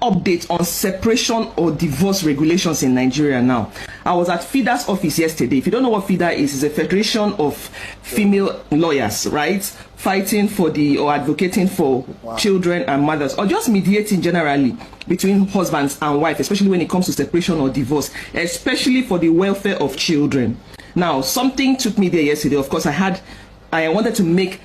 update on separation or divorce regulations in Nigeria now. I was at FIDA's office yesterday. If you don't know what FIDA is, it's a federation of female lawyers, right? Fighting for or advocating for children and mothers, or just mediating generally between husbands and wives, especially when it comes to separation or divorce, especially for the welfare of children. Now, something took me there yesterday. Of course, I wanted to make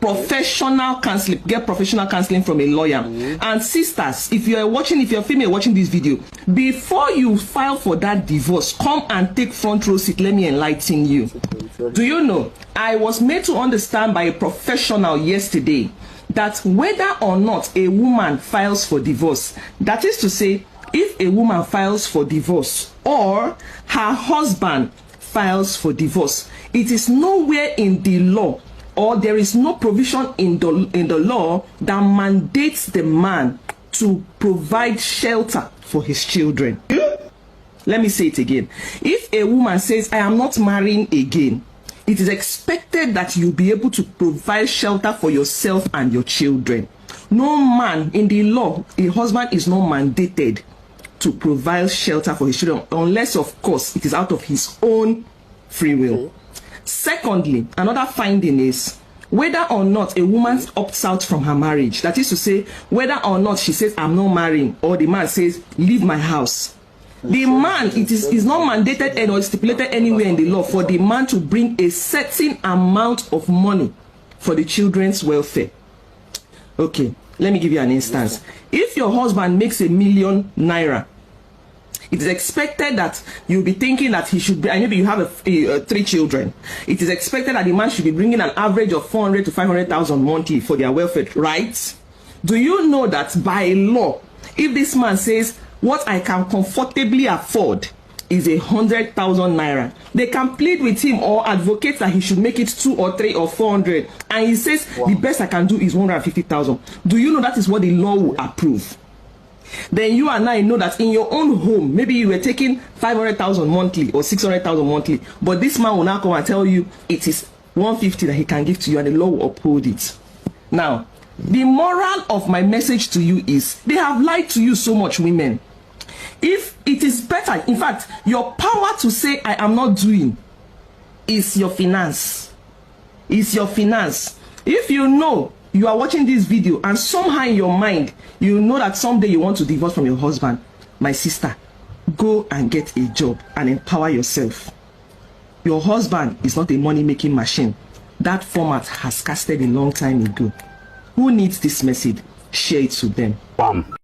professional counseling, get professional counseling from a lawyer. And sisters, if you're female watching this video, before you file for that divorce, come and take front row seat. Let me enlighten you. Do you know, I was made to understand by a professional yesterday that whether or not a woman files for divorce, that is to say, if a woman files for divorce or her husband files for divorce, it is nowhere in the law, or there is no provision in the law that mandates the man to provide shelter for his children. Let me say it again. If a woman says, I am not marrying again, it is expected that you be able to provide shelter for yourself and your children. No man in the law, a husband is not mandated to provide shelter for his children, unless, of course, it is out of his own free will. Secondly, another finding is whether or not a woman opts out from her marriage. That is to say, whether or not she says, I'm not marrying, or the man says, leave my house. The man, it is not mandated or stipulated anywhere in the law for the man to bring a certain amount of money for the children's welfare. Okay, let me give you an instance. If your husband makes ₦1 million, it is expected that you'll be thinking that he should be, and maybe you have 3 children. It is expected that the man should be bringing an average of 400 to 500,000 monthly for their welfare, right? Do you know that by law, if this man says, what I can comfortably afford is 100,000 naira, they can plead with him or advocate that he should make it 2 or 3 or 400, and he says, the best I can do is 150,000. Do you know that is what the law will approve? Then you and I know that in your own home, maybe you were taking 500,000 monthly or 600,000 monthly, but this man will now come and tell you it is 150 that he can give to you, and the law will uphold it. Now, the moral of my message to you is, they have lied to you so much, women. If it is better, in fact, your power to say I am not doing is your finance. Is your finance. If you know you are watching this video and somehow in your mind you know that someday you want to divorce from your husband, my sister, go and get a job and empower yourself. Your husband is not a money-making machine. That format has casted a long time ago. Who needs this message? Share it to them. Bam.